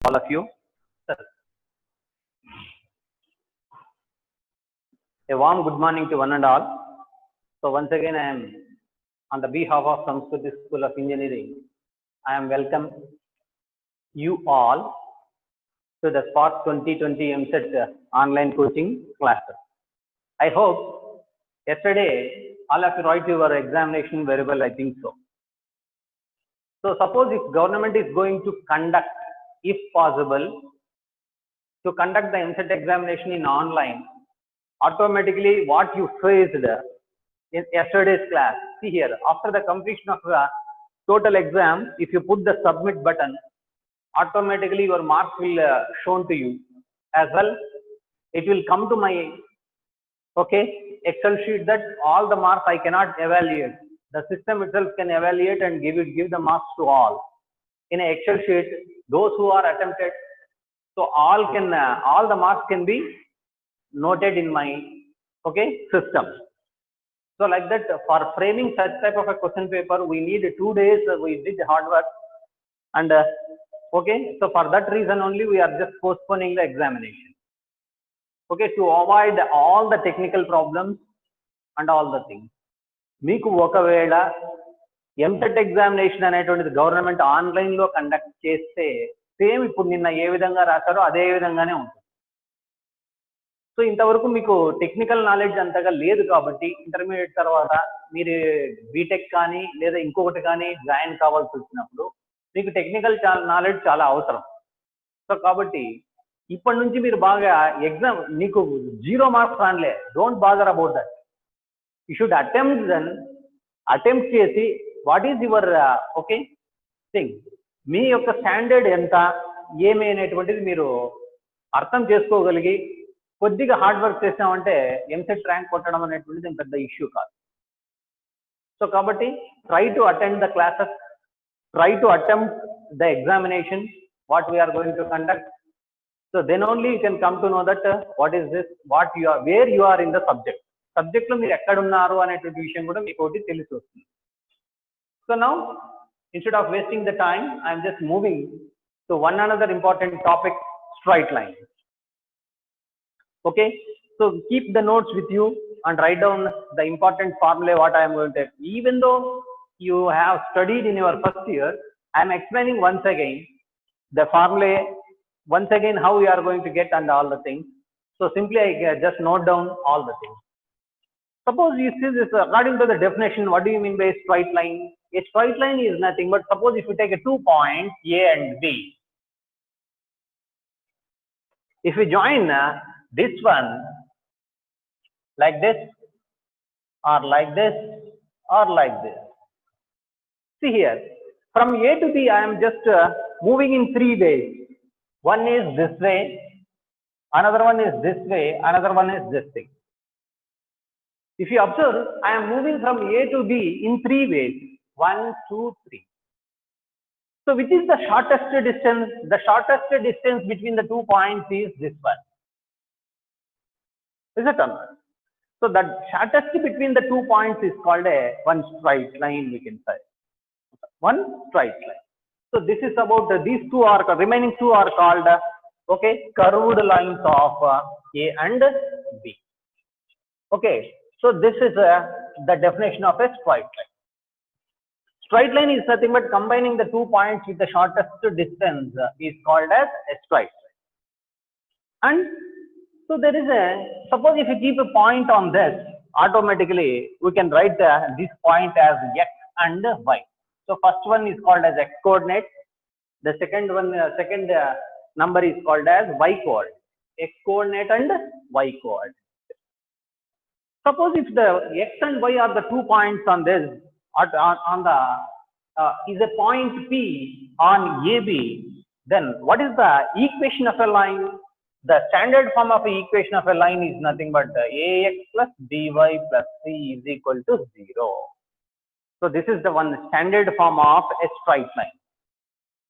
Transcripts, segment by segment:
all of you. A warm good morning to one and all. So once again, I am on the behalf of Samskriti School of Engineering. I am welcome you all to the Spark 2020 MSET online coaching classes. I hope yesterday all of you write your examination very well. I think so. So suppose if government is going to conduct, if possible, to conduct the MSET examination in online, automatically what you faced in yesterday's class. See here, after the completion of the total exam, if you put the submit button, automatically your marks will shown to you as well. It will come to my Excel sheet that all the marks I cannot evaluate. The system itself can evaluate and give the marks to all. In an Excel sheet, those who are attempted, so all the marks can be noted in my system. So like that, for framing such type of a question paper, we need 2 days. We did hard work, and so for that reason only we are just postponing the examination. To avoid all the technical problems and all the things. Meeku okavela MSET examination అనేటువంటిది government online లో conduct చేస్తే same ఇప్పుడు నిన్న ఏ విధంగా రాశారో అదే విధంగానే ఉంటుంది. సో ఇంతవరకు మీకు టెక్నికల్ నాలెడ్జ్ అంతగా లేదు కాబట్టి ఇంటర్మీడియట్ తర్వాత మీరు బీటెక్ కానీ లేదా ఇంకొకటి కానీ జాయిన్ కావాల్సి వచ్చినప్పుడు మీకు టెక్నికల్ నాలెడ్జ్ చాలా అవసరం. సో కాబట్టి ఇప్పటి నుంచి మీరు బాగా ఎగ్జామ్ నీకు 0 మార్క్స్ రానిలే, don't bother about that. You should attempt చేసి వాట్ ఈజ్ యువర్ థింగ్, మీ యొక్క స్టాండర్డ్ ఎంత ఏమి అనేటువంటిది మీరు అర్థం చేసుకోగలిగి కొద్దిగా హార్డ్ వర్క్ చేసామంటే ఎంసెట్ ర్యాంక్ కొట్టడం అనేటువంటిది పెద్ద ఇష్యూ కాదు. సో కాబట్టి try to attend the classes, try to attempt the examination what we are going to conduct. So then only you can come to know that what is this, what you are, where you are in the subject. Subject lo meer ekkada unnaru అనేటువంటి విషయం కూడా మీకు ఒకటి తెలిసి వస్తుంది. So now instead of wasting the time, I am just moving to one another important topic, straight line. So keep the notes with you and write down the important formula what I am going to. Even though you have studied in your first year, I am explaining once again the formula. Once again, how we are going to get and all the things. So simply I just note down all the things. Suppose you see this according to the definition, what do you mean by straight line? A straight line is nothing but suppose if you take 2 points A and B. If we join this one like this or like this or like this. See here, from A to B I am just moving in 3 ways. One is this way, another one is this way, another one is this thing. If you observe, I am moving from A to B in 3 ways. 1, 2, 3. So which is the shortest distance? The shortest distance between the 2 points is this one. Is it or not? So the shortest between the 2 points is called one straight line, we can say. One straight line. So this is about these two are remaining two are called curved lines of A and B. So this is the definition of a straight line. Straight line is nothing but combining the 2 points with the shortest distance is called as a straight line. And so there is suppose if you keep a point on this, automatically we can write this point as X and Y. So first one is called as X coordinate. The second number is called as Y coordinate. X coordinate and Y coordinate. Suppose if the X and Y are the 2 points on this, on the is a point P on AB, then what is the equation of a line? The standard form of the equation of a line is nothing but AX plus BY plus C is equal to 0. So this is the one standard form of a straight line.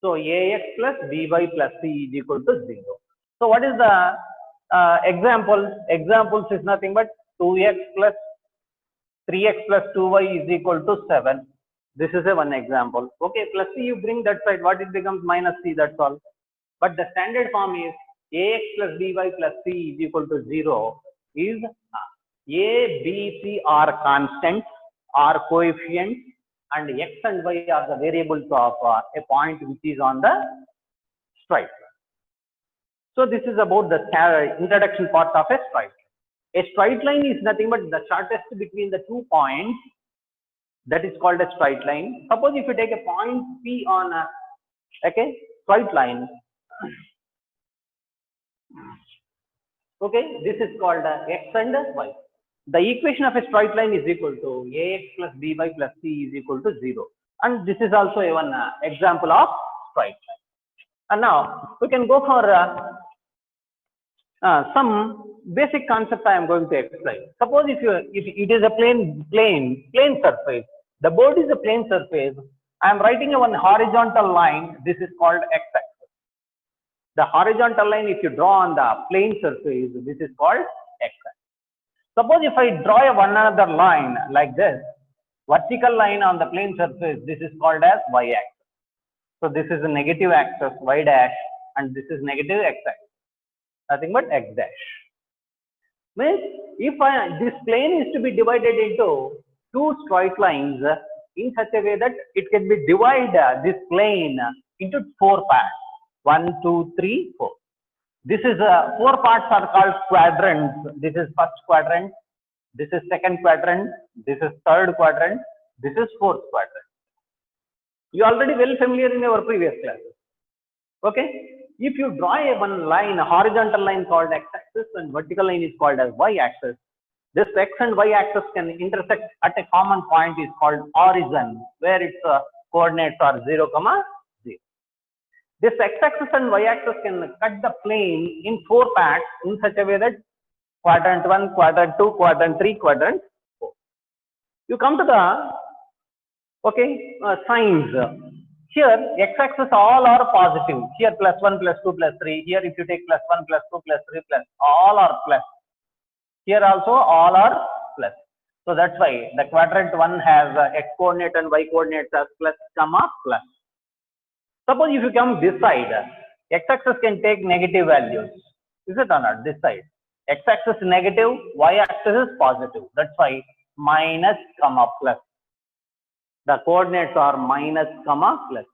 So AX plus BY plus C is equal to 0. So what is the example? Examples is nothing but 2x plus 3x plus 2y is equal to 7. This is a one example. Plus C you bring that side, what it becomes minus C, that's all. but the standard form is ax plus by plus c is equal to 0 is a, b, c are constants, are coefficients, and x and y are the variables of a point which is on the straight line. So this is about the introduction part of a straight line. A straight line is nothing but the shortest between the 2 points. That is called a straight line. Suppose if you take a point P on a straight line, okay, this is called x and y. The equation of a straight line is equal to ax plus by plus c is equal to 0. And this is also one example of straight line. And now we can go for some basic concept I am going to explain. Suppose if it is a plane surface, the board is a plane surface. I am writing one horizontal line. This is called x-axis. The horizontal line, if you draw on the plane surface, this is called x-axis. Suppose if I draw one another line like this, vertical line on the plane surface, this is called as y-axis. So this is a negative axis, y dash, and this is negative x-axis. Nothing but x dash. Means if this plane is to be divided into 2 straight lines in such a way that it can be divided this plane into 4 parts. 1, 2, 3, 4. This is 4 parts are called quadrants. This is first quadrant. This is second quadrant. This is third quadrant. This is fourth quadrant. You already well familiar in our previous classes. Okay. If you draw one line, a horizontal line called x-axis and vertical line is called as y-axis, this x and y-axis can intersect at a common point is called origin, where its coordinates are 0, 0. This x-axis and y-axis can cut the plane in 4 parts in such a way that quadrant 1, quadrant 2, quadrant 3, quadrant 4. You come to the signs. Here x-axis all are positive. Here plus 1, plus 2, plus 3. Here if you take plus 1, plus 2, plus 3, plus, all are plus. Here also all are plus. So that's why the quadrant 1 has x coordinate and y coordinates as plus, comma, plus. Suppose if you come this side, x-axis can take negative values. Is it or not? This side. X-axis negative, y-axis is positive. That's why minus, comma, plus. The coordinates are minus, comma, plus.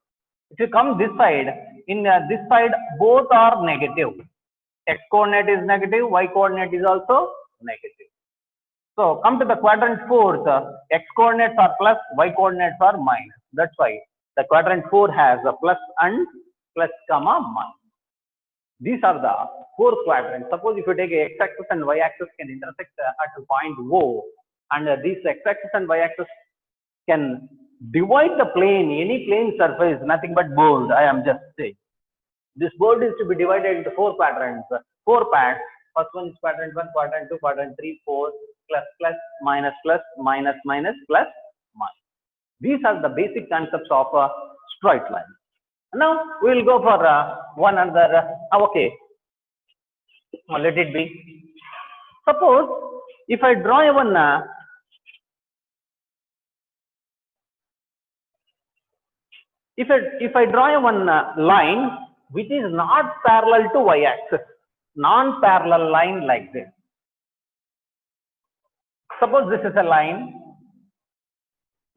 If you come this side, in this side both are negative. X coordinate is negative, y coordinate is also negative. So come to the quadrant 4th, x coordinates are plus, y coordinates are minus. That's why the quadrant 4 has a plus and plus, comma, minus. These are the 4 quadrants. Suppose if you take a x-axis and y-axis can intersect at a point O, and these x-axis and y-axis can divide the plane, any plane surface, nothing but board, I am just saying. This board is to be divided into 4 quadrants, 4 parts. First one is quadrant 1, quadrant 2, quadrant 3, 4, plus, plus, minus, minus, minus, plus, minus. These are the basic concepts of a straight line. Now we will go for one another. Okay, let it be. Suppose if I draw one if I draw one line which is not parallel to y-axis, non-parallel line like this. Suppose this is a line.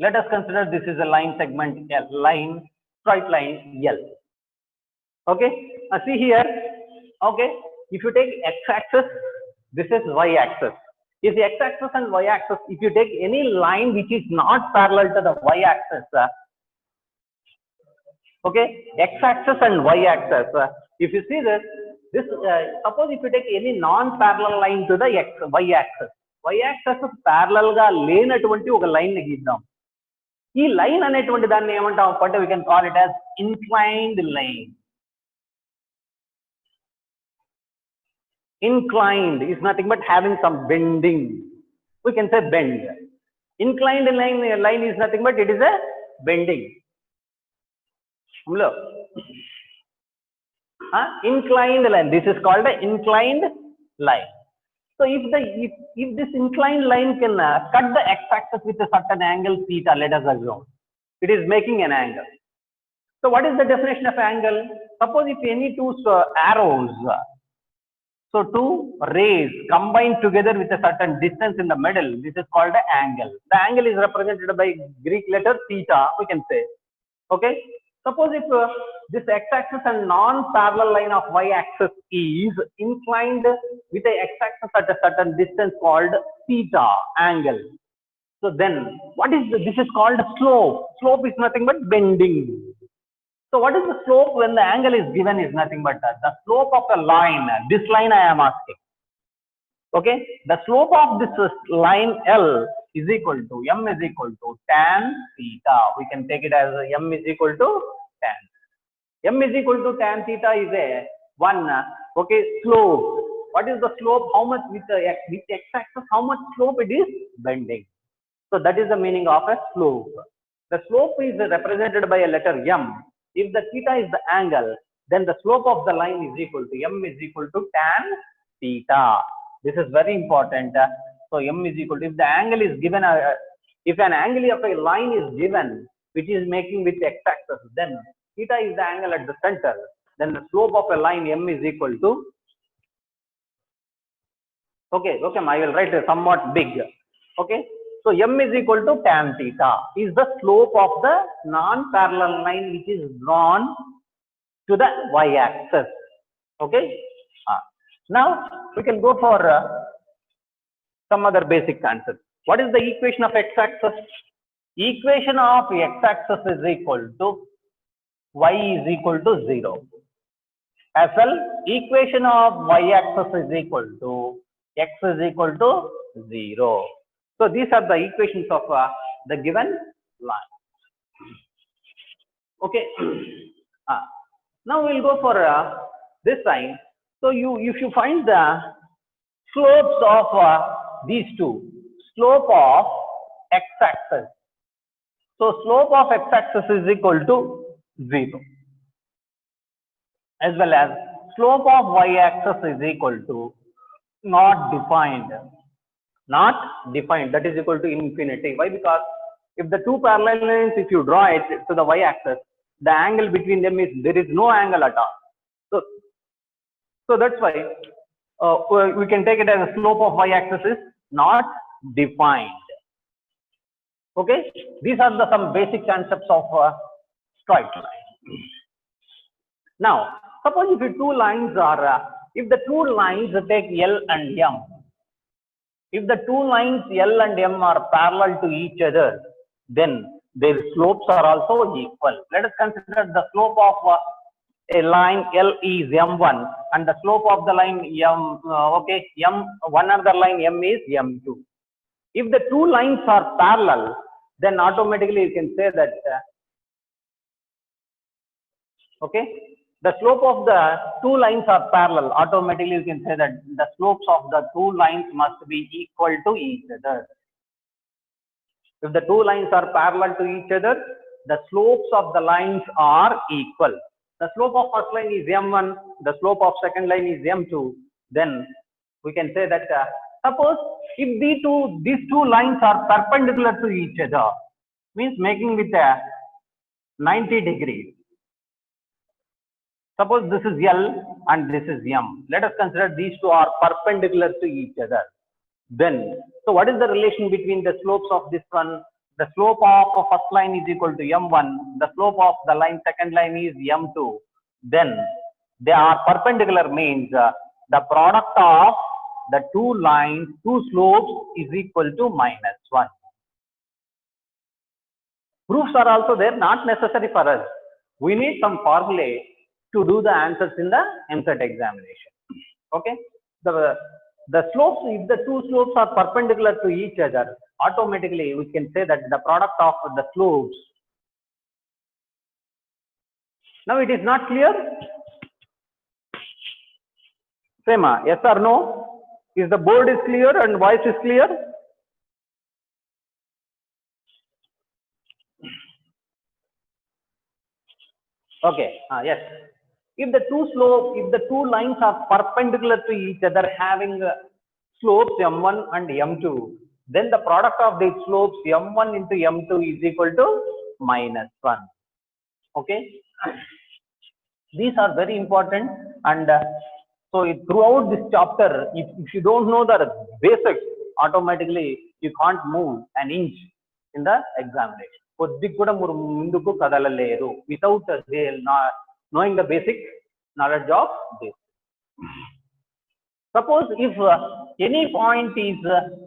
Let us consider this is a line segment L, straight line L. Okay, see here. Okay, if you take x-axis, this is y-axis. If the x-axis and y-axis, if you take any line which is not parallel to the y-axis, okay, x-axis and y-axis, if you see this, suppose if you take any non-parallel line to the y-axis, y-axis parallel ga lenatuvanti oka line ni giddam. Ee line అనేటువంటి దాన్ని ఏమంటాం అంటే we can call it as inclined line. Inclined is nothing but having some bending. We can say bend. Inclined line is nothing but it is a bending. Look. Inclined line. This is called an inclined line. So if this inclined line can cut the x-axis with a certain angle theta, let us assume it is making an angle. So what is the definition of angle? Suppose if any two arrows, so two rays combine together with a certain distance in the middle, this is called an angle. The angle is represented by Greek letter theta, we can say. Okay. Suppose if this x-axis and non-parallel line of y-axis is inclined with a x-axis at a certain distance called theta angle. So then what is this is called slope. Slope is nothing but bending. So what is the slope when the angle is given is nothing but the slope of a line. This line I am asking. Okay, the slope of this line L is equal to m is equal to tan theta. We can take it as m is equal to tan. M is equal to tan theta is a one. Okay, slope. What is the slope? How much with the x-axis? How much slope it is bending? So that is the meaning of a slope. The slope is represented by a letter m. If the theta is the angle, then the slope of the line is equal to m is equal to tan theta. This is very important. So m is equal to, if the angle is given, if an angle of a line is given, which is making with x-axis, then theta is the angle at the center. Then the slope of a line m is equal to, okay, I will write somewhat big. Okay. So m is equal to tan theta is the slope of the non-parallel line which is drawn to the y-axis. Okay. Now we can go for some other basic concepts. What is the equation of x-axis? Equation of x-axis is equal to y is equal to 0. As well, equation of y-axis is equal to x is equal to 0. So these are the equations of the given line. Okay. Now we'll go for this line. So if you find the slopes of these two, slope of x-axis. So slope of x-axis is equal to 0. As well as slope of y-axis is equal to not defined. Not defined, that is equal to infinity. Why? Because if the two parallel lines, if you draw it to the y-axis, the angle between them is, there is no angle at all. So that's why we can take it as a slope of y-axis is not defined. Okay, these are some basic concepts of straight line. Now, suppose if the two lines are, if the two lines take L and M, if the two lines L and M are parallel to each other, then their slopes are also equal. Let us consider the slope of a line L is M1 and the slope of the line M, one other line M is M2. If the two lines are parallel, then automatically you can say that, the slope of the two lines are parallel, automatically you can say that the slopes of the two lines must be equal to each other. If the two lines are parallel to each other, the slopes of the lines are equal. The slope of first line is M1, the slope of second line is M2. Then we can say that, suppose if these two lines are perpendicular to each other, means making with a 90 degrees. Suppose this is L and this is M. Let us consider these two are perpendicular to each other. Then, so what is the relation between the slopes of this one? The slope of first line is equal to M1. The slope of the line second line is M2. Then they are perpendicular, means the product of the two lines, two slopes is equal to -1. Proofs are also there, not necessary for us. We need some formulae to do the answers in the MCET examination. Okay, the slopes, if the two slopes are perpendicular to each other, automatically we can say that the product of the slopes. Now it is not clear? Sema, yes or no? Is the board is clear and voice is clear? Okay, yes. If the two lines are perpendicular to each other, having slopes M1 and M2, then the product of these slopes M1 into M2 is equal to -1. Okay. These are very important, and so throughout this chapter, if you don't know the basics, automatically you can't move an inch in the examination. Without knowing the basic knowledge of this. Suppose if any point is,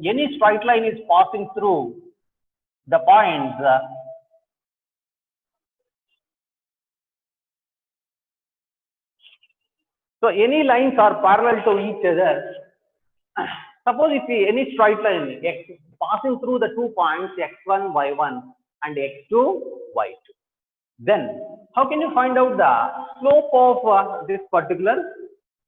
any straight line is passing through the points so any lines are parallel to each other. Suppose if any straight line x passing through the 2 points x1, y1 and x2, y2, then how can you find out the slope of this particular?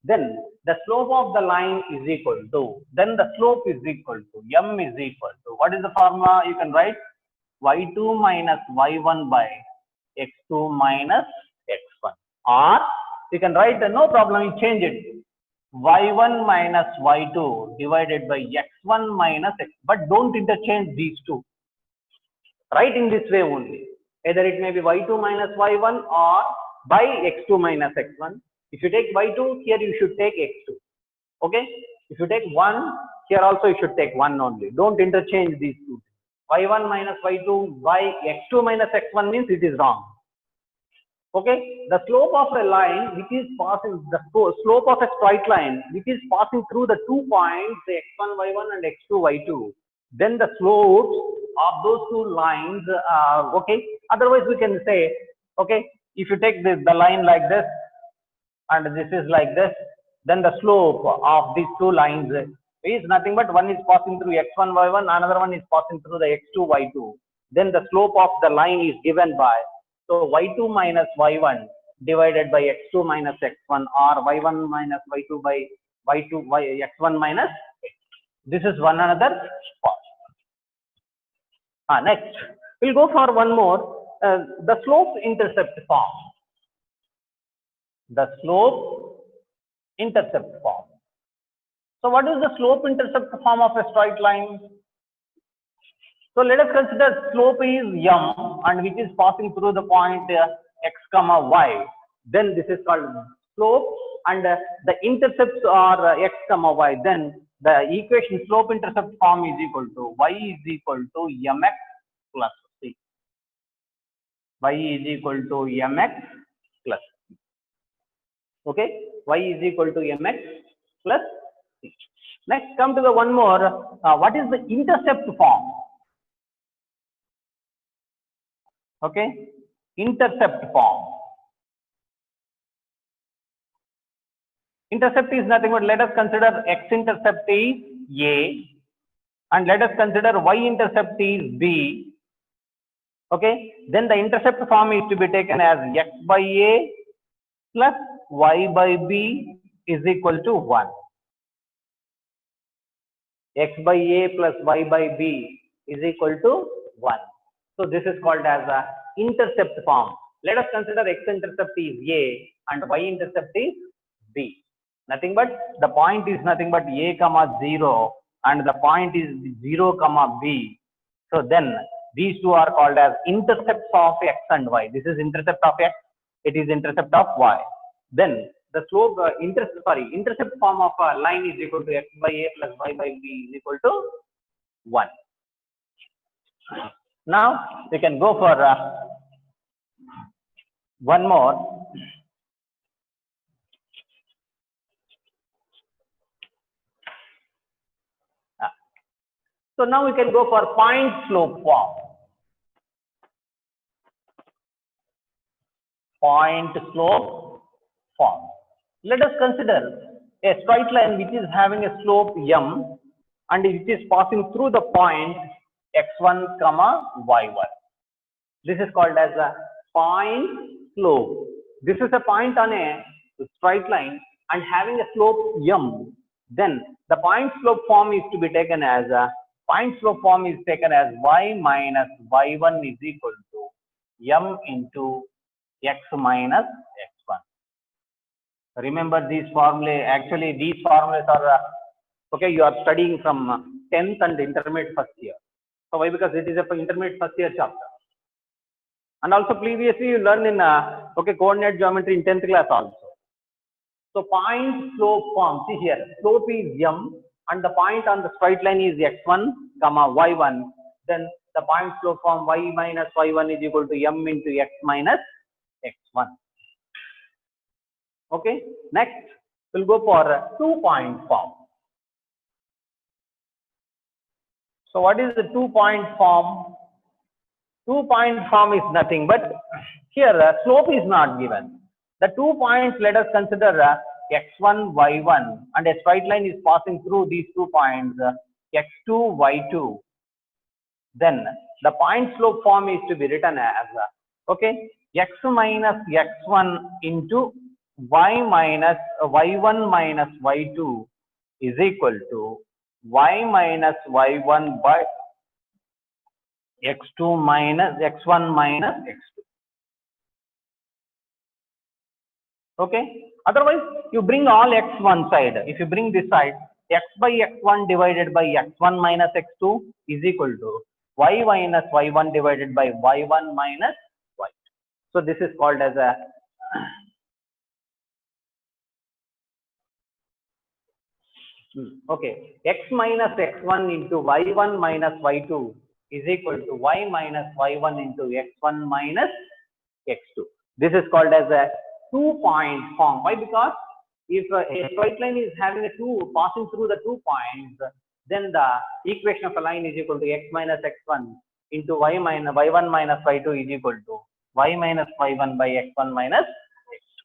Then the slope of the line is equal to, then the slope is equal to, m is equal to, what is the formula? You can write y2 minus y1 by x2 minus x1, or you can write, no problem, you change it, y1 minus y2 divided by x1 minus x, but don't interchange these two. Write in this way only. Either it may be y2 minus y1 or by x2 minus x1. If you take y2, here you should take x2. Okay? If you take 1, here also you should take 1 only. Don't interchange these two. y1 minus y2 by x2 minus x1 means it is wrong. Okay? The slope of a line which is passing, the slope of a straight line which is passing through the 2 points, x1, y1 and x2, y2, then the slopes of those 2 lines, okay? Otherwise we can say, okay, if you take the line like this, and this is like this, then the slope of these 2 lines is nothing but one is passing through x1, y1, another one is passing through the x2, y2. Then the slope of the line is given by, so y2 minus y1 divided by x2 minus x1, or y1 minus y2 by x1 minus x. This is one another part. Next, we'll go for one more, the slope intercept form. The slope intercept form. So what is the slope intercept form of a straight line? So let us consider slope is m and which is passing through the point x comma y. Then this is called slope, and the intercepts are x comma y. Then the equation slope intercept form is equal to y is equal to mx plus c. Y is equal to mx plus c. Okay, y is equal to mx plus c. Next, come to the one more. What is the intercept form? Okay, intercept form. Intercept is nothing but, let us consider x intercept is a, and let us consider y intercept is b. Okay, then the intercept form is to be taken as x by a plus y by b is equal to 1. X by a plus y by b is equal to 1. So this is called as a intercept form. Let us consider x intercept is a and y intercept is b. Nothing but, the point is nothing but a comma 0 and the point is 0 comma b. So then these two are called as intercepts of x and y. This is intercept of x, it is intercept of y. Then the slope intercept form of a line is equal to x by a plus y by b is equal to 1. Now we can go for one more. So now we can go for point slope form. Point slope form. Let us consider a straight line which is having a slope m and it is passing through the point x1 comma y1. This is called as a point slope. This is a point on a straight line and having a slope m. Then the point slope form is to be taken as a point slope form is taken as y minus y1 is equal to m into x minus x1. Remember these formulae. Actually, these formulas are okay. You are studying from 10th and intermediate first year. So why? Because it is a intermediate first year chapter. And also previously you learned in Okay, coordinate geometry in 10th class also. So point slope form, see here, slope is m and the point on the straight line is x1 comma y1. Then the point slope form y minus y1 is equal to m into x minus x1. Okay, next we'll go for a 2-point form. So what is the 2-point form? 2-point form is nothing but here slope is not given. The 2 points, let us consider x1, y1 and a straight line is passing through these 2 points x2, y2. Then the point slope form is to be written as okay, x minus x1 into y minus y1 minus y2 is equal to y minus y1 by x2 minus x1 minus x2. Okay, otherwise you bring all x one side. If you bring this side, x by x1 divided by x1 minus x2 is equal to y minus y1 divided by y1 minus y2. So this is called as a okay, x minus x1 into y1 minus y2 is equal to y minus y1 into x1 minus x2. This is called as a 2-point form. Why? Because if a straight line is having a 2 passing through the 2 points, then the equation of a line is equal to x minus x1 into y minus y1 minus y2 is equal to y minus y1 by x1 minus x2.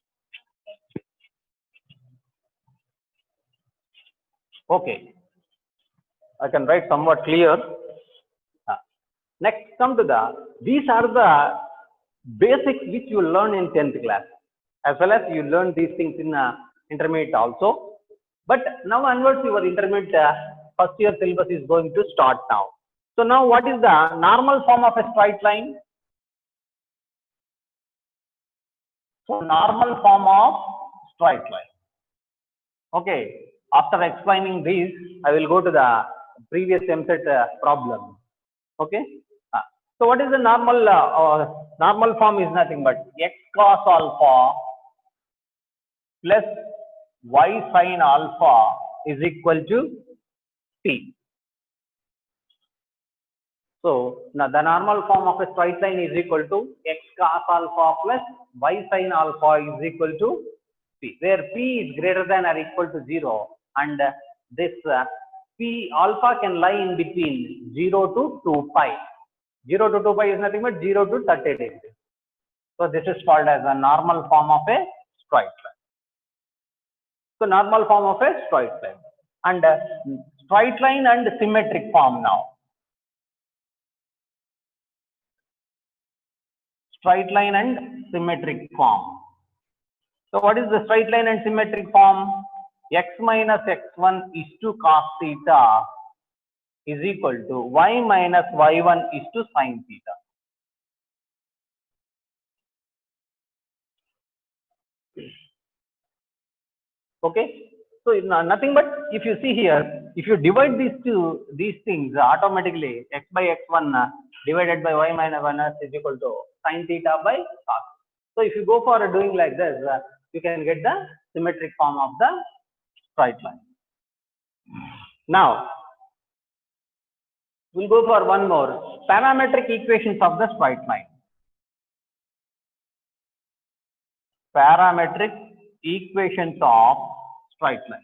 Okay, I can write somewhat clear. Next, come to these are the basics which you learn in 10th class, as well as you learn these things in intermediate also. But now onwards your intermediate first year syllabus is going to start now. So now what is the normal form of a straight line? So normal form of straight line. Okay, after explaining this, I will go to the previous MSET problem. Okay. So what is the normal form is nothing but x cos alpha plus y sin alpha is equal to t. So now the normal form of a straight line is equal to x cos alpha plus y sin alpha is equal to p, where p is greater than or equal to 0 and this p alpha can lie in between 0 to 2 pi. 0 to 2 pi is nothing but 0 to 30 degrees. So this is called as a normal form of a straight line. So normal form of a straight line and straight line and symmetric form now. Straight line and symmetric form. So what is the straight line and symmetric form? X minus x1 is to cos theta is equal to y minus y1 is to sin theta. Okay, so nothing but if you see here, if you divide these things automatically, x by x1 divided by y minus 1 is equal to sin theta by cos. So if you go for doing like this, you can get the symmetric form of the straight line. Now we'll go for one more, parametric equations of the straight line. Parametric equations of straight line.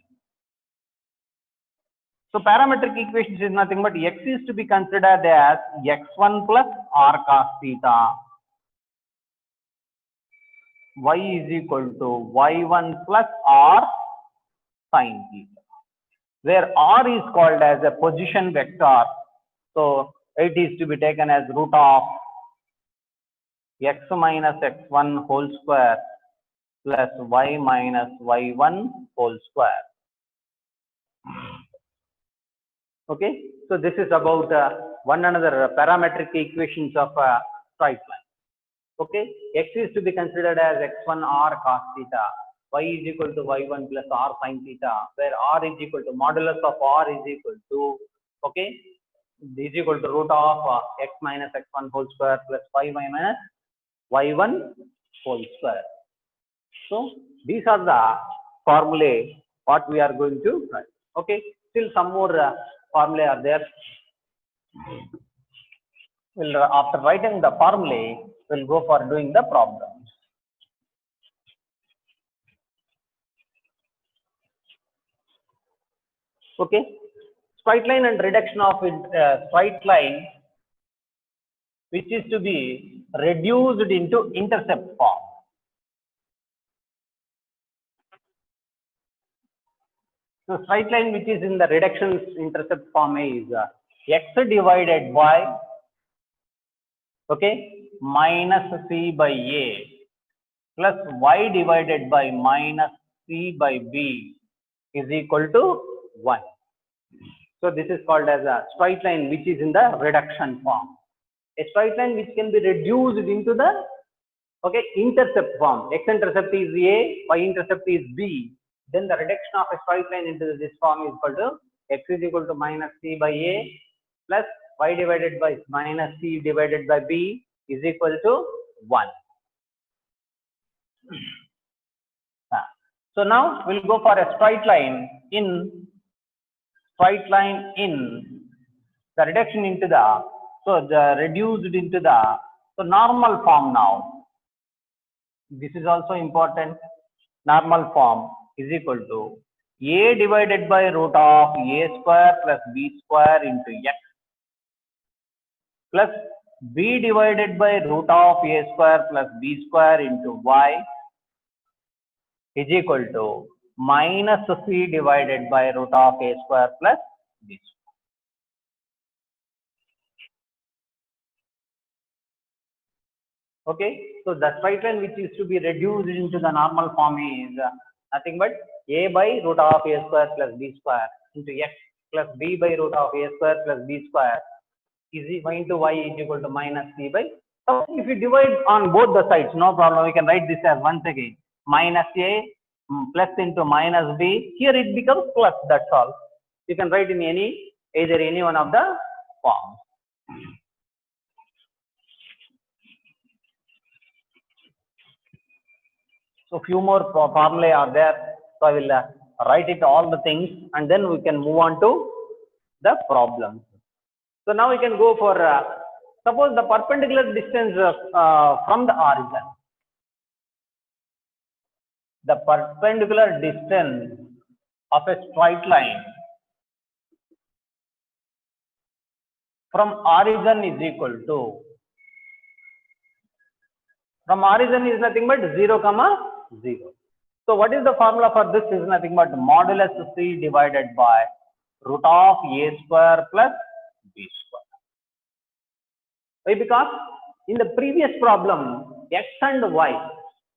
So parametric equations is nothing but x is to be considered as x1 plus r cos theta, y is equal to y1 plus r sin theta, where r is called as a position vector. So it is to be taken as root of x minus x1 whole square plus y minus y1 whole square. Okay, so this is about one another parametric equations of straight line. Okay, x is to be considered as x1 r cos theta, y is equal to y1 plus r sin theta, where r is equal to modulus of r is equal to, okay, is equal to root of x minus x1 whole square plus y minus y1 whole square. So these are the formulae what we are going to write. Okay, still some more formulae are there. We'll after writing the formulae, we'll go for doing the problems. Okay, straight line and reduction of straight line which is to be reduced into intercept form. So straight line which is in the reduction intercept form is x divided by, okay, minus c by a plus y divided by minus c by b is equal to 1. So this is called as a straight line which is in the reduction form. A straight line which can be reduced into the, okay, intercept form. X intercept is a, y intercept is b. Then the reduction of a straight line into this form is equal to x is equal to minus c by a plus y divided by minus c divided by b is equal to 1. So now we'll go for a straight line in the reduction into the, so the reduced into the, so normal form now. This is also important. Normal form is equal to a divided by root of a square plus b square into x plus b divided by root of a square plus b square into y is equal to minus c divided by root of a square plus b square. Okay, so the straight line which is to be reduced into the normal form is nothing but a by root of a square plus b square into x plus b by root of a square plus b square is into y is equal to minus c by. So if you divide on both the sides, no problem. We can write this as once again minus a plus into minus b. Here it becomes plus. That's all. You can write in either any one of the forms. So few more formulae are there. So I will write it all the things and then we can move on to the problems. So now we can go for suppose the perpendicular distance from the origin. The perpendicular distance of a straight line from origin is equal to, from origin is nothing but 0, 0. So what is the formula for this is nothing but modulus c divided by root of a square plus b square. Why? Because in the previous problem, x and y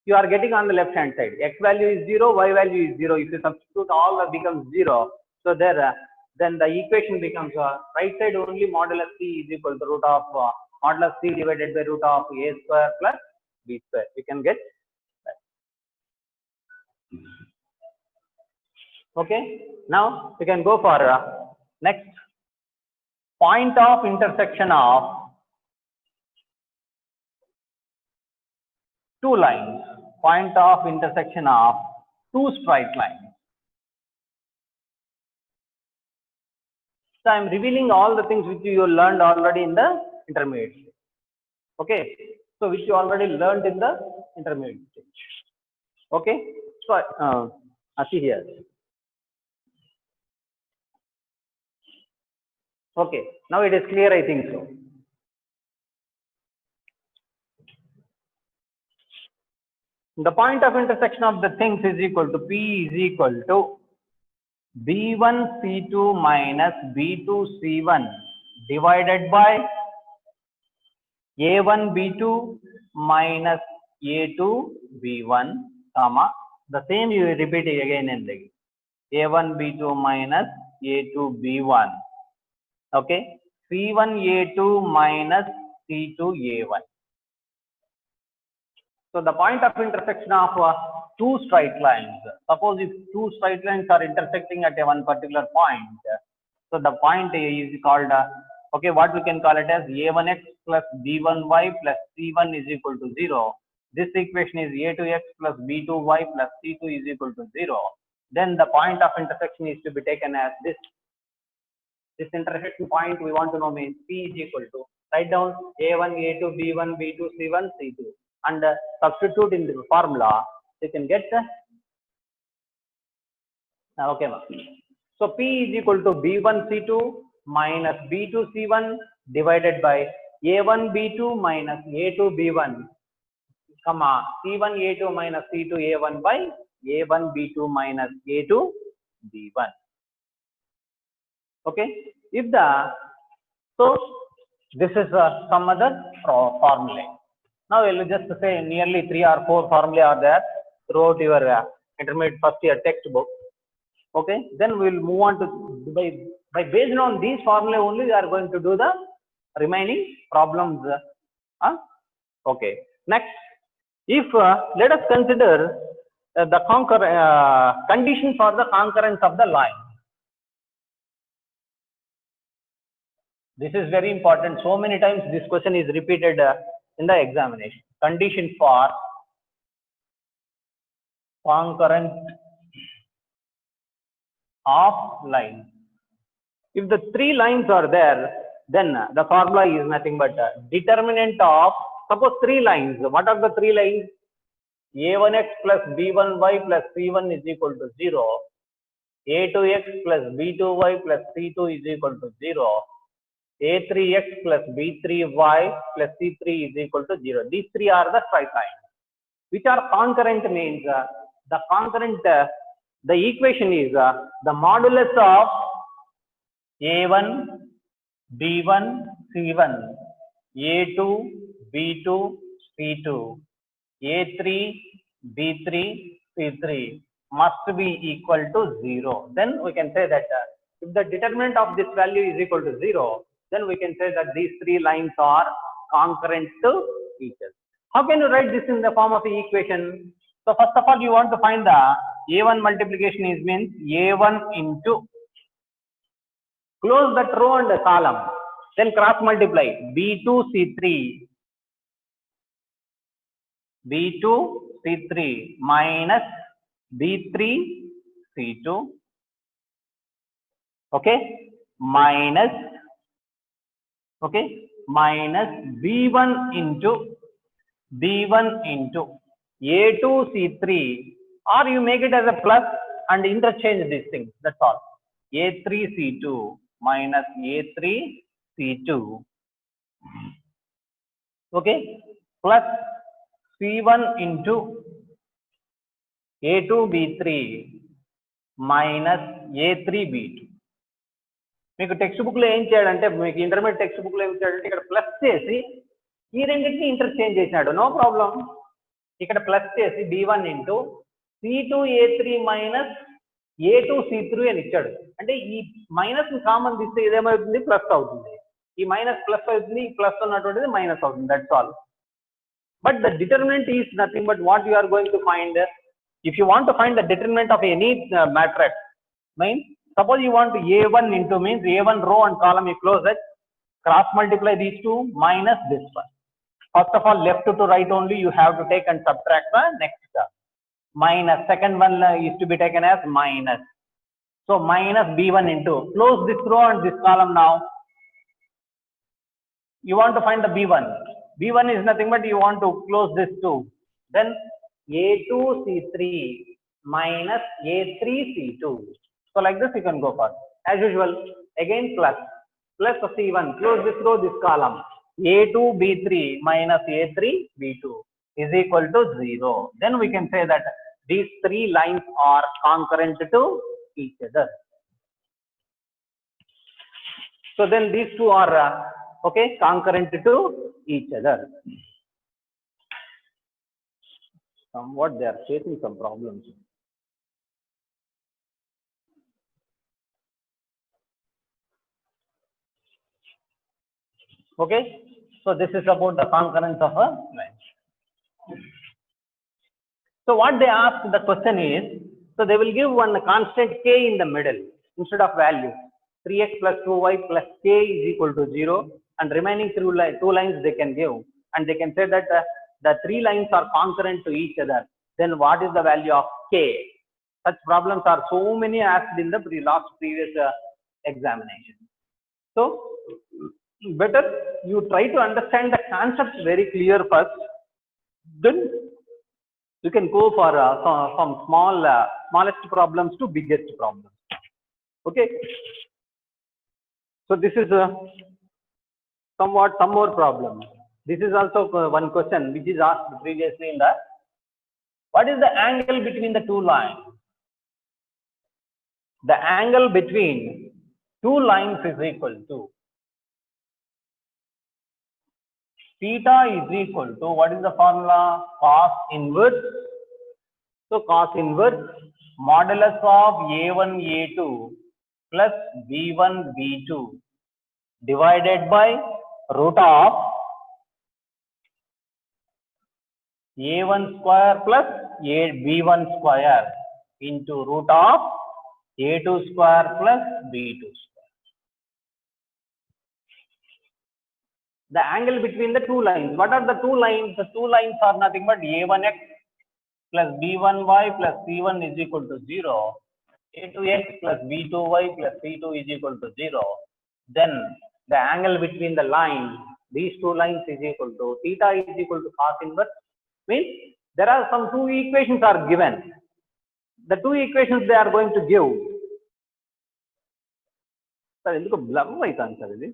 you are getting on the left hand side. X value is 0, y value is 0. If you substitute all that becomes 0. So there, then the equation becomes right side only modulus c is equal to root of modulus c divided by root of a square plus b square. You can get that. Okay. Now we can go for next point of intersection of two lines. Point of intersection of two straight lines. So I am revealing all the things which you learned already in the intermediate stage. Okay. So which you already learned in the intermediate stage. Okay. So see here. Okay. Now it is clear, I think so. The point of intersection of the things is equal to P is equal to B1 C2 minus B2 C1 divided by A1 B2 minus A2 B1, comma, the same you repeat again and again. A1 B2 minus A2 B1. Okay. C1 A2 minus C2 A1. So the point of intersection of two straight lines. Suppose if two straight lines are intersecting at a one particular point, so the point is called okay, what we can call it as a1x plus b1y plus c1 is equal to 0. this equation is a2x plus b2y plus c2 is equal to 0, then the point of intersection is to be taken as this. This intersection point we want to know means P is equal to, write down a1, a2, b1, b2, c1, c2 and substitute in the formula. You can get okay. So P is equal to b1 c2 minus b2 c1 divided by a1 b2 minus a2 b1 comma c1 a2 minus c2 a1 by a1 b2 minus a2 b1. Okay, if the so this is some other formula. Now we will just say nearly 3 or 4 formulae are there throughout your intermediate first year textbook. Okay, then we will move on to by based on these formulae only we are going to do the remaining problems. Okay, next, if let us consider the condition for the concurrence of the line. This is very important. So many times this question is repeated in the examination. Condition for concurrence of lines. If the 3 lines are there, then the formula is nothing but determinant of, suppose 3 lines. What are the 3 lines? a1x plus b1y plus c1 is equal to 0. a2x plus b2y plus c2 is equal to 0. a3x plus b3y plus c3 is equal to 0. These 3 are the straight lines. Which are concurrent means the concurrent, the equation is the modulus of a1, b1, c1, a2, b2, c2, a3, b3, c3 must be equal to 0. Then we can say that if the determinant of this value is equal to 0, then we can say that these 3 lines are concurrent to each other. How can you write this in the form of an equation? So first of all, you want to find the a1 multiplication is means a1 into, close that row and the column, then cross multiply b2 c3, b2 c3 minus b3 c2, okay, minus, okay, minus b1 into a2 c3, or you make it as a plus and interchange these things, that's all. a3 c2 minus a3 c2, okay, plus c1 into a2 b3 minus a3 b2. మీకు text book లో ఏం చేయాలంటే, మీకు intermediate text book లో ఏం చేయాలంటే ఇక్కడ plus చేసి ఈ రెండింటిని ఇంటర్చేంజ్ చేసినాడు, నో ప్రాబ్లం. ఇక్కడ ప్లస్ చేసి b1 into c2 a3 minus a2 c3 అని ఇచ్చాడు. అంటే ఈ మైనస్ కామన్ తీస్తే ఇదేమవుతుంది, ప్లస్ అవుతుంది. ఈ మైనస్ ప్లస్ అవుతుంది, ఈ ప్లస్ ఉన్నటువంటిది మైనస్ అవుతుంది, that's all. But the determinant is nothing but what you are going to find. If you want to find the determinant of any matrix, means suppose you want a1 into means a1 row and column, you close it, cross multiply these two minus this one. First of all, left to right only you have to take and subtract the next term. Minus, second one is to be taken as minus. So minus b1 into, close this row and this column now. You want to find the b1. b1 is nothing but you want to close this too. Then a2 c3 minus a3 c2. So like this you can go for. As usual, again plus c1, close this row, this column. a2 b3 minus a3 b2 is equal to 0. Then we can say that these 3 lines are concurrent to each other. So then these two are okay, concurrent to each other. Somewhat they are facing some problems. Okay, so this is about the concurrence of a line. So what they ask, the question is, so they will give one constant k in the middle instead of value. 3x plus 2y plus k is equal to 0, and remaining two lines they can give, and they can say that the three lines are concurrent to each other, then what is the value of k? Such problems are so many asked in the previous examination. So better you try to understand the concepts very clear first, then you can go for some smallest problems to biggest problems. Okay. So this is some more problem. This is also one question which is asked previously in the, what is the angle between the two lines? The angle between two lines is equal to theta is equal to, what is the formula? Cos inverse. So cos inverse modulus of A1 A2 plus B1 B2 divided by root of A1 square plus B1 square into root of A2 square plus B2 square. The angle between the two lines. What are the two lines? The two lines are nothing but A1x plus B1y plus C1 is equal to 0. A2x plus B2y plus C2 is equal to 0. Then the angle between the lines, these two lines is equal to theta is equal to cos inverse. Means there are some two equations are given. The two equations they are going to give. Sir, ఎందుకు blur అవుతాను sir ఇది?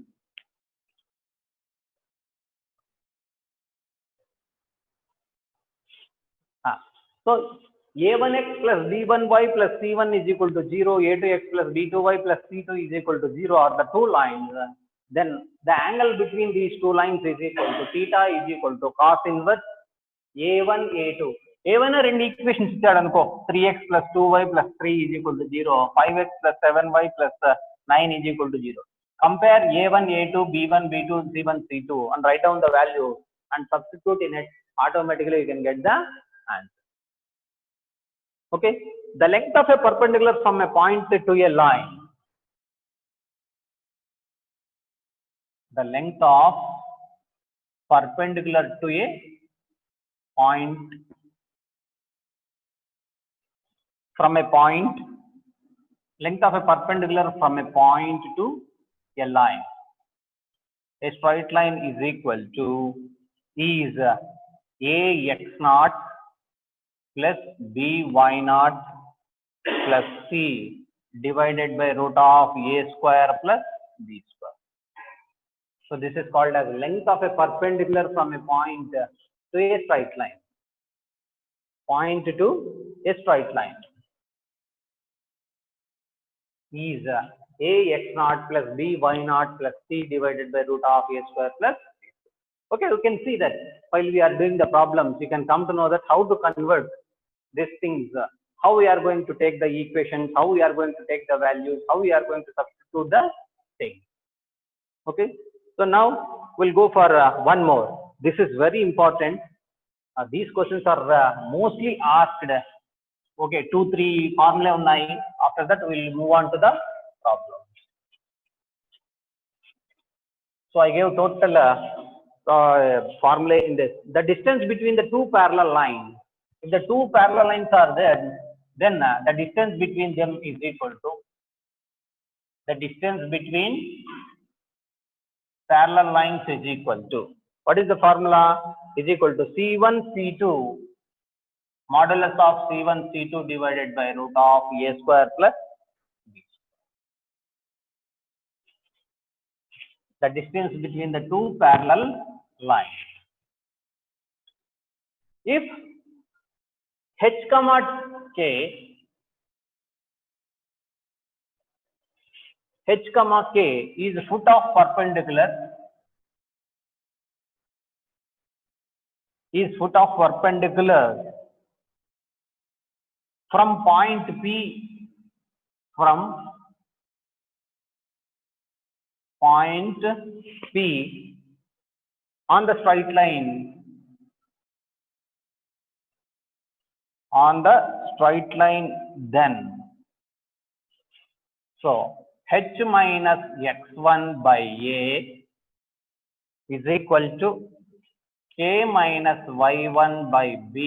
So A1x plus B1y plus C1 is equal to 0, A2x plus B2y plus C2 is equal to 0 are the two lines. Then the angle between these two lines is equal to theta is equal to cos inverse A1 A2. A1 రెండు equations ఇచ్చాడు అనుకో, 3x plus 2y plus 3 is equal to 0, 5x plus 7y plus 9 is equal to 0. Compare A1 A2 B1 B2 C1 C2 and write down the value and substitute in it. Automatically you can get the answer. Okay, the length of a perpendicular from a point to a line. The length of perpendicular to a point, from a point, length of a perpendicular from a point to a line. A straight line is equal to is ax naught plus by naught plus c divided by root of a square plus b square. So this is called as length of a perpendicular from a point to a straight line. Point to a straight line is ax naught plus by naught plus c divided by root of a square plus. Okay, you can see that while we are doing the problems, you can come to know that how to convert these things, how we are going to take the equations, how we are going to take the values, how we are going to substitute the thing. Okay, so now we'll go for one more. This is very important. These questions are mostly asked. Okay, 2-3 formulae unnai. After that we'll move on to the problem. So I gave total formulae in this. The distance between the two parallel lines. If the two parallel lines are there, then the distance between them is equal to the distance between parallel lines is equal to, what is the formula? Is equal to C1 C2 modulus of C1 C2 divided by root of a square plus b square. The distance between the two parallel lines. If h comma k, h comma k is foot of perpendicular, from point P, from point P on the straight line, then so h minus x1 by a is equal to k minus y1 by b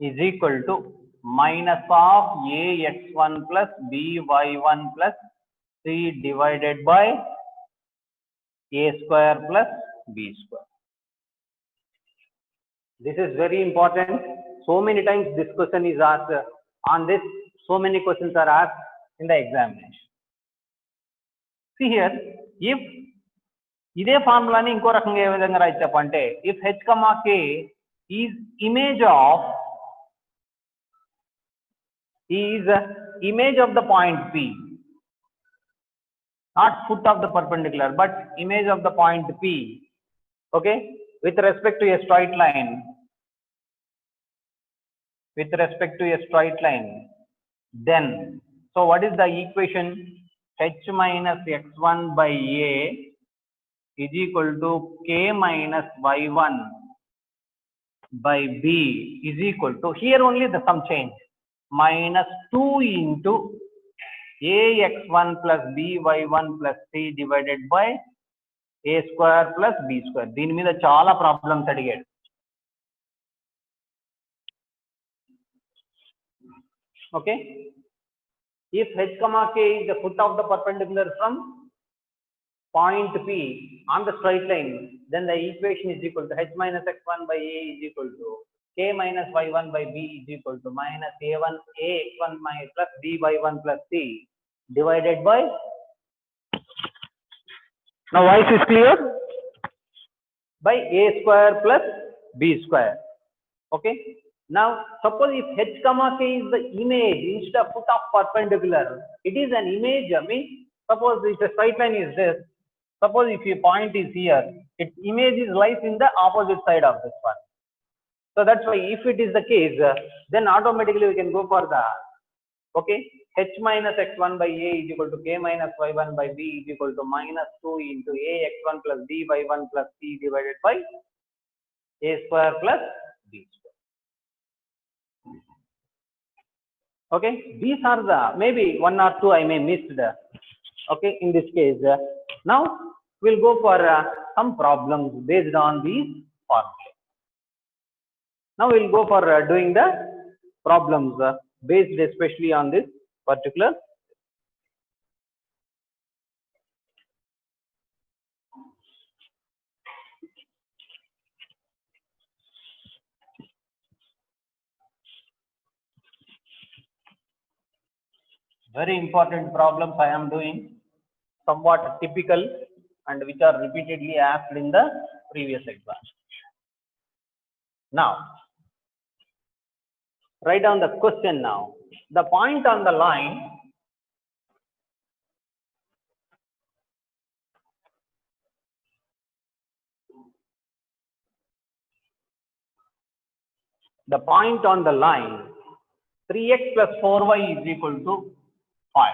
is equal to minus of ax1 plus by1 plus c divided by a square plus b square. This is very important. So many times this question is asked on this. So many questions are asked in the examination. See here, if ఇదే ఫార్ములాని ఇంకో రకంగా ఏ విధంగా రాయొచ్చు చెప్పంటే if h, k is image of the point P, not foot of the perpendicular but image of the point P, okay, with respect to a straight line, then so what is the equation? H minus x1 by a is equal to k minus y1 by b is equal to, here only the sum change, minus 2 into ax1 plus by1 plus c divided by a square plus b square. దీని మీద చాలా problems అడిగాడు. Okay, if h, k is the foot of the perpendicular from point P on the straight line, then the equation is equal to h minus x1 by a is equal to k minus y1 by b is equal to minus ax1 plus b by 1 plus c divided by, now voice is clear, by a square plus b square. Okay, now suppose if h, k is the image instead of foot of perpendicular, it is an image. I mean, suppose if the straight line is this, suppose if your point is here, its image is lies in the opposite side of this one. So that's why if it is the case, then automatically we can go for the, okay, h minus x1 by a is equal to k minus y1 by b is equal to minus 2 into ax1 plus b by 1 plus c divided by a square plus b square. Okay, these are the, maybe one or two I may missed. Okay, in this case, now we'll go for some problems based on these formulas. Now we'll go for doing the problems based especially on this particular. Very important problems I am doing, somewhat typical and which are repeatedly asked in the previous exam. Now, write down the question now. The point on the line on the line 3x plus 4y is equal to 5.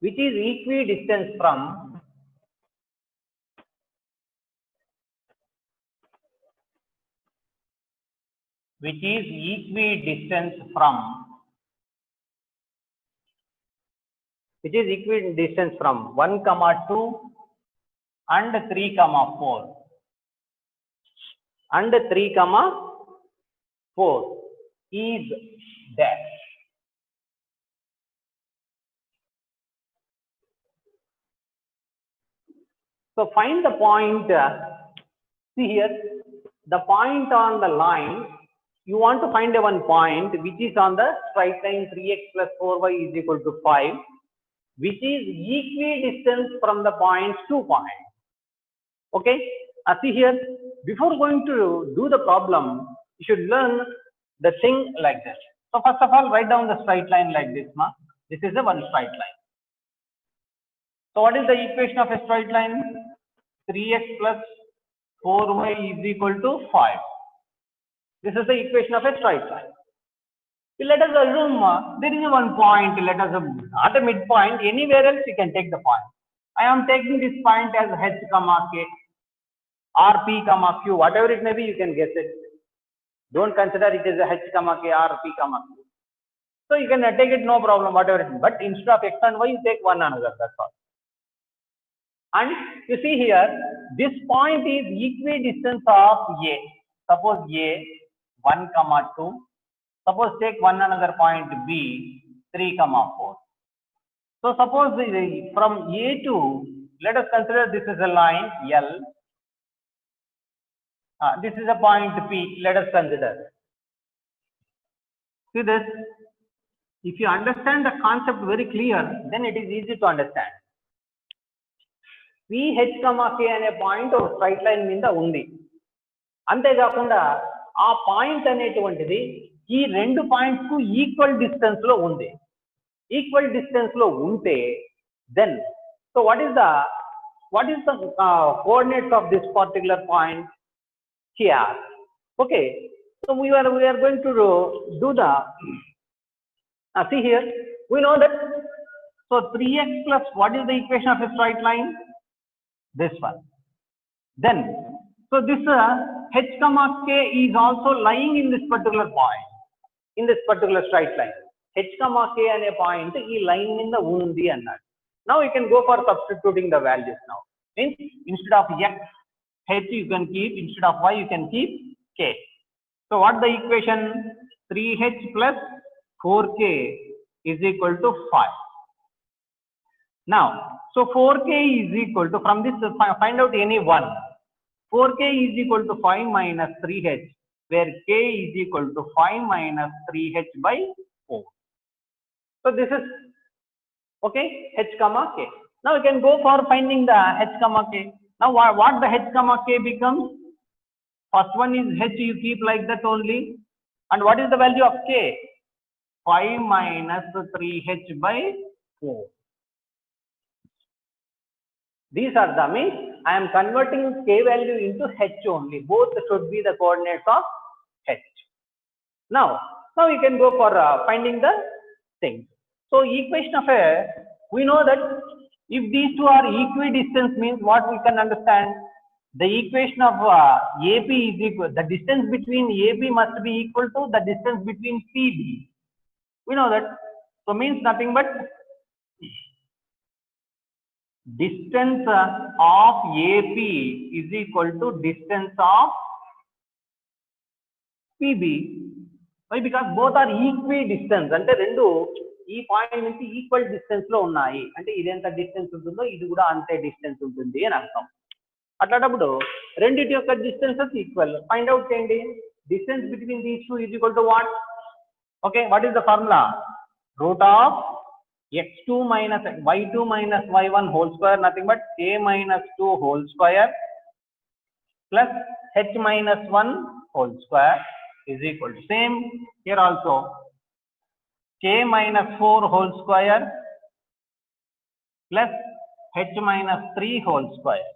Which is equidistant from equidistant from 1, 2 and 3, 4 and 3, 4 is dash. So find the point. See here, the point on the line, you want to find one point which is on the straight line 3x plus 4y is equal to 5, which is equidistant from the points 2 points. Okay, see here, before going to do the problem, you should learn the thing like this. So first of all, write down the straight line like this. This is the one straight line. So what is the equation of a straight line? 3x plus 4y is equal to 5. This is the equation of a straight line. Let us assume there is one point, let us not a midpoint, anywhere else you can take the point. I am taking this point as h, k or p, q, whatever it may be, you can guess it. Don't consider it as a h, k or p, q. So you can take it, no problem, whatever it is. But instead of x and y, you take one another. That's all. And you see here, this point is equidistance of A. Suppose A 1, 2. Suppose take one another point B 3, 4. So suppose from A to, let us consider this is a line L. This is a point P. Let us consider. See this. If you understand the concept very clear, then it is easy to understand. PH, K అనే point ఒక straight line మీద ఉంది. అంతేకాకుండా ఆ point అనేటువంటిది ఈ రెండు points కు ఈక్వల్ డిస్టెన్స్ లో ఉంది. ఈక్వల్ డిస్టెన్స్ లో ఉంటే then so what is the coordinates of this particular point here? Okay, so we are going to do the see here, we know that, so 3x plus what is the equation of a straight line? This one. Then so this h comma k is also lying in this particular point, in this particular straight line. H comma k ane point ee line minda undi annadu. Now you can go for substituting the values. Now means instead of x h you can keep, instead of y you can keep k. So what the equation? 3h plus 4k is equal to 5. Now so 4k is equal to, from this find out any one. 4k is equal to 5 minus 3h, where k is equal to 5 minus 3h by 4. So this is okay, h comma k. Now you can go for finding the h comma k. Now what the h comma k becomes? First one is h, you keep like that only. And what is the value of k? 5 minus 3h by 4. These are the means I am converting k value into h only. Both should be the coordinates of h. Now you can go for finding the things. So equation of a, we know that if these two are equidistant, means what we can understand? The equation of AP is equal, the distance between AP must be equal to the distance between PB. We know that. So means nothing but distance of AP is equal to distance of PB. Why? Because both are equidistant. అంటే రెండు ఈ point నుంచి equal distance లో ఉన్నాయి. అంటే ఇది ఎంత distance ఉంటుందో ఇది కూడా అంతే డిస్టెన్స్ ఉంటుంది అని అర్థం. అట్లాంటప్పుడు రెండిటి యొక్క డిస్టెన్సెస్ ఈక్వల్. ఫైండ్ అవుట్ చేయండి. Distance between these two is equal to what? Okay, what is the formula? Root of x2 minus y2 minus y1 whole square, nothing but a minus 2 whole square plus h minus 1 whole square is equal to, same here also, k minus 4 whole square plus h minus 3 whole square.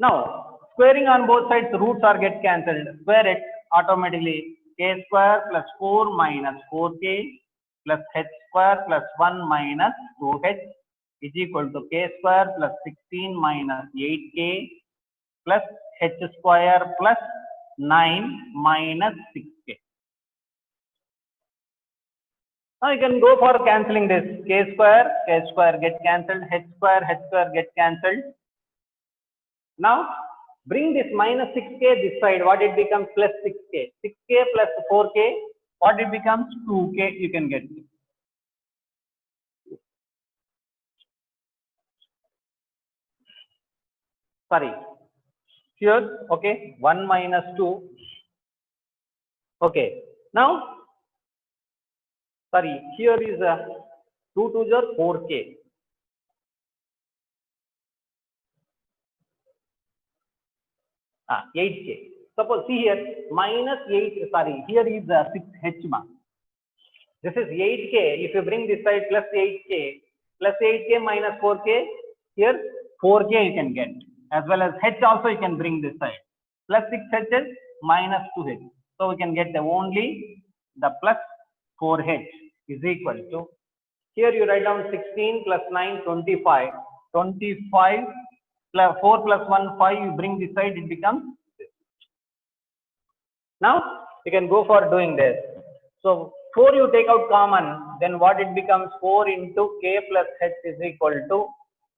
Now squaring on both sides, roots are get cancelled. Square it automatically. K square plus 4 minus 4k plus h square plus 1 minus 2h is equal to k square plus 16 minus 8k plus h square plus 9 minus 6k. Now you can go for cancelling this. K square get cancelled, h square get cancelled. Now bring this minus 6k this side, what it becomes? Plus 6k. 6k plus 4k, what it becomes? 2k. You can get it. Sorry, here, okay, 1 minus 2. Okay, now sorry, here is 2 to the 4k. Ah, 8k. Suppose, see here, minus 8, sorry, here is 6h mark. This is 8k. If you bring this side, plus 8k minus 4k, here 4k you can get, as well as h also you can bring this side. Plus 6h minus 2h. So we can get the only the plus 4h is equal to, here you write down 16 plus 9, 25. 25 plus 4 plus 1, 5. You bring this side, it becomes this. Now you can go for doing this. So 4 you take out common, then what it becomes? 4 into k plus h is equal to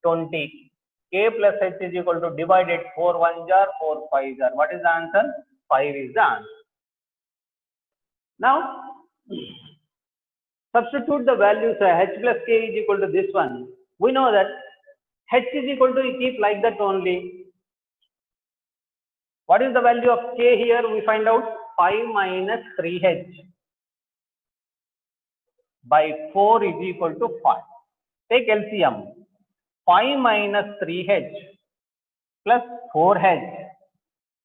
20. K plus h is equal to divided 4 1s are 4 5s are. What is the answer? 5 is the answer. Now substitute the values h plus k is equal to this one. We know that h is equal to, you keep like that only. What is the value of k here? We find out 5 minus 3h by 4 is equal to 5. Take LCM. 5 minus 3h plus 4h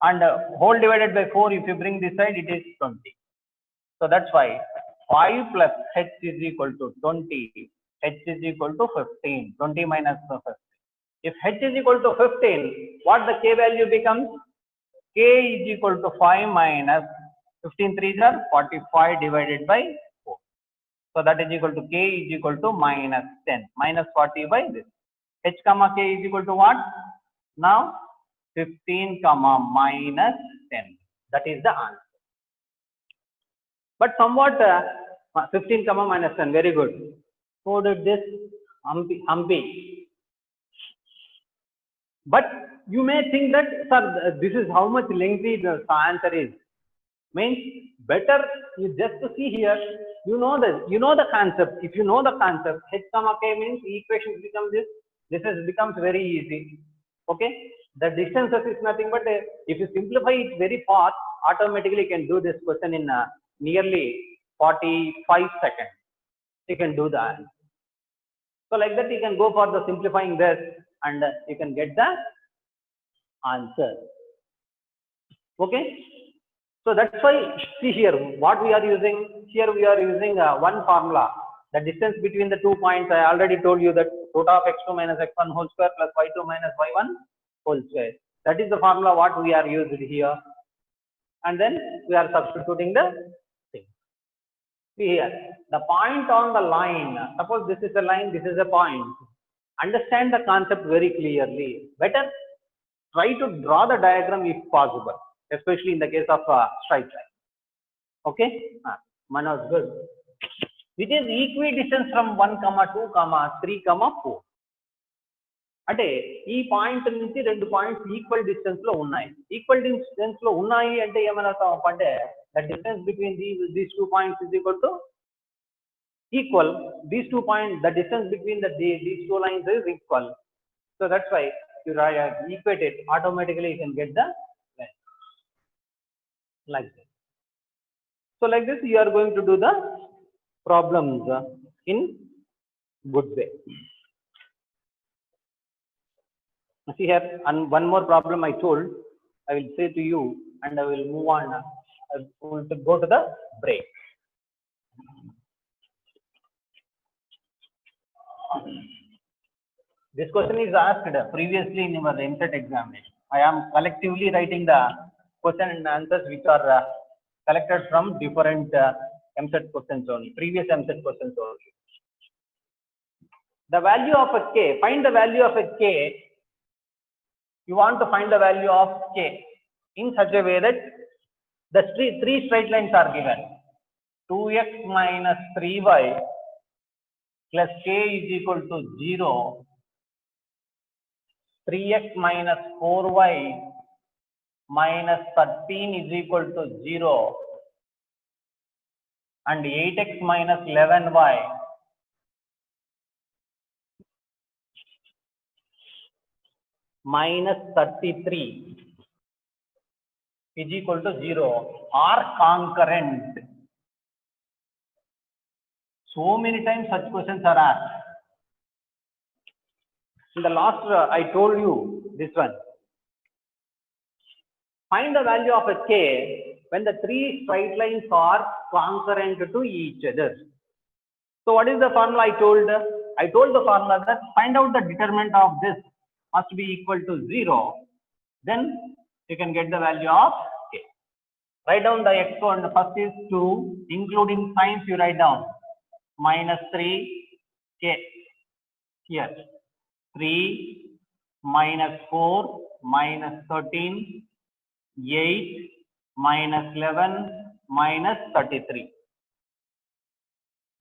and whole divided by 4, if you bring this side, it is 20. So that's why 5 plus h is equal to 20. H is equal to 15. 20 minus 15. If h is equal to 15, what the k value becomes? K is equal to 5 minus 15 3s are 45 divided by 4. So that is equal to k is equal to minus 10. Minus 40 by this. H comma k is equal to what? Now 15 comma minus 10. That is the answer. But somewhat 15 comma minus 10. Very good. So did this Humpy. But you may think that, sir, this is how much lengthy the answer is. Means better you just to see here. You know the concept. If you know the concept, h comma k means equation becomes this. This becomes very easy. Okay. The distances is nothing but if you simplify it very fast, automatically you can do this question in nearly 45 seconds. You can do that. So like that you can go for the simplifying this and you can get the answer. Okay. So that's why, see here what we are using. Here we are using one formula. The distance between the 2 points, I already told you that root of x2 minus x1 whole square plus y2 minus y1 whole square. That is the formula what we are using here. And then we are substituting the thing. See here, the point on the line. Suppose this is a line, this is a point. Understand the concept very clearly. Better try to draw the diagram if possible, especially in the case of straight line. Okay, Manoj, good. Which is equidistance from 1, 2, 3, 4. అంటే ఈ point నుంచి 2 points equal distance లో ఉన్నాయి. Equal distance లో ఉన్నాయి అంటే ఏమన్నా అంటే the distance between these 2 points is equal to equal. These 2 points, the distance between these 2 lines is equal. So that's why you equate it, automatically you can get the length like this. So like this you are going to do the problems in good way. See here, and one more problem I told, I will say to you and I will move on. I will go to the break. This question is asked previously in our MSET examination. I am collectively writing the question and answers which are selected from different MSET questions only, previous MSET questions only. The value of a k, find the value of a k. You want to find the value of k in such a way that the three straight lines are given. 2x minus 3y plus k is equal to 0. 3x minus 4y minus 13 is equal to 0. And 8x minus 11y minus 33 is equal to 0 are concurrent. So many times such questions are asked. In the last I told you this one. Find the value of a k when the three straight lines are concurrent to each other. So what is the formula I told? I told the formula that find out the determinant of this must be equal to 0. Then you can get the value of k. Write down the x one. The first is 2, including signs you write down. Minus 3 k. Here 3 minus 4 minus 13 8 minus 11 minus 33.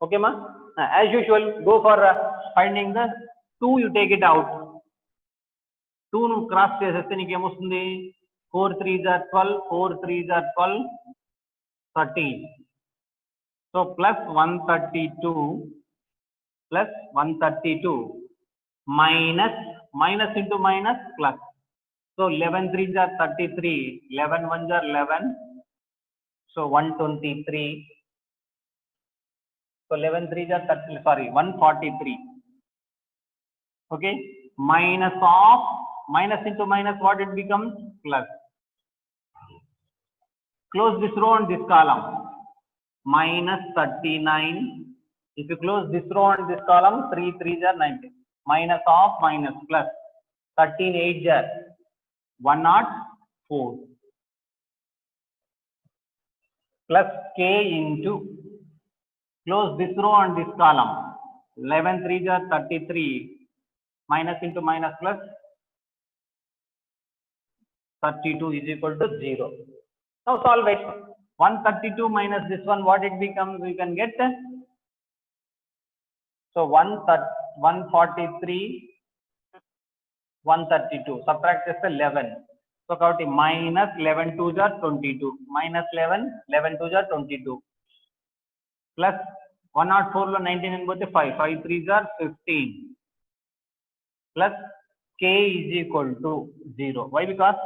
Okay, ma? As usual, go for finding the 2, you take it out. 2 ను cross చేసేస్తే నీకు ఏమొస్తుంది? 4 3s are 12, 4 3s are 12, 13. So plus 132 plus 132 minus into minus plus. So 11 3s are 33, 11 1s are 11. So 123. So 11 3s are 30, sorry, 143. Okay, minus into minus, what it becomes? Plus. Close this row and this column. Minus 39. If you close this row and this column, 3 3s are 19. Minus of minus plus. 13 8s are 104. Plus k into, close this row and this column. 11 3s are 33. Minus into minus plus. 32 is equal to 0. Now solve it. 132 minus this one, what it becomes? We can get. So 143, 132. Subtract just 11. So count minus 11 2s are 22. Minus 11 2s are 22. Plus 104 lo 19 and both 5. 5 3s are 15. Plus k is equal to 0. Why? Because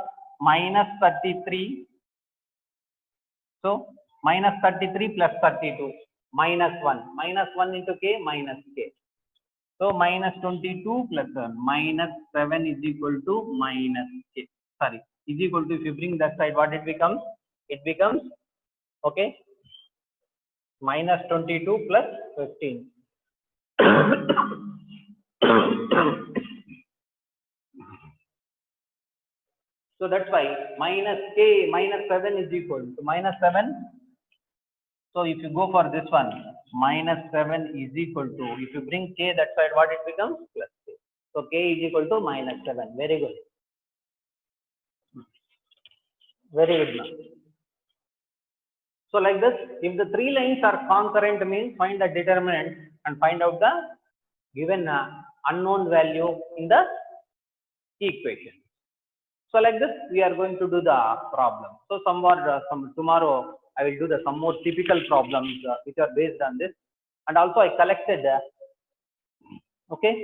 minus 33. So minus 33 plus 32 minus 1. Minus 1 into k minus k. So minus 22 plus 1 minus 7 is equal to minus k. Sorry, is equal to, if you bring that side, what it becomes? It becomes, okay, minus 22 plus 15. So that's why minus k minus 7 is equal to minus 7. So if you go for this one, minus 7 is equal to, if you bring k that side, what it becomes? Plus k. So k is equal to minus 7. Very good. Very good. So like this, if the 3 lines are concurrent, means find the determinant and find out the given unknown value in the equation. So like this, we are going to do the problem. So tomorrow I will do some more typical problems which are based on this. And also I collected, okay,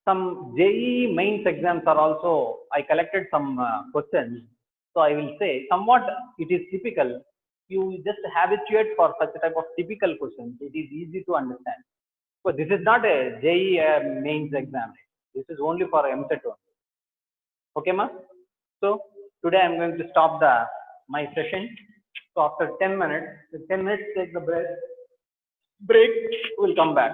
some JEE mains exams are also, I collected some questions. So I will say somewhat it is typical. You just habituate for such a type of typical questions. It is easy to understand. So this is not a JEE mains exam. This is only for MSET only. Okay, ma? So today I am going to stop my session. So after 10 minutes, take the break, we'll come back.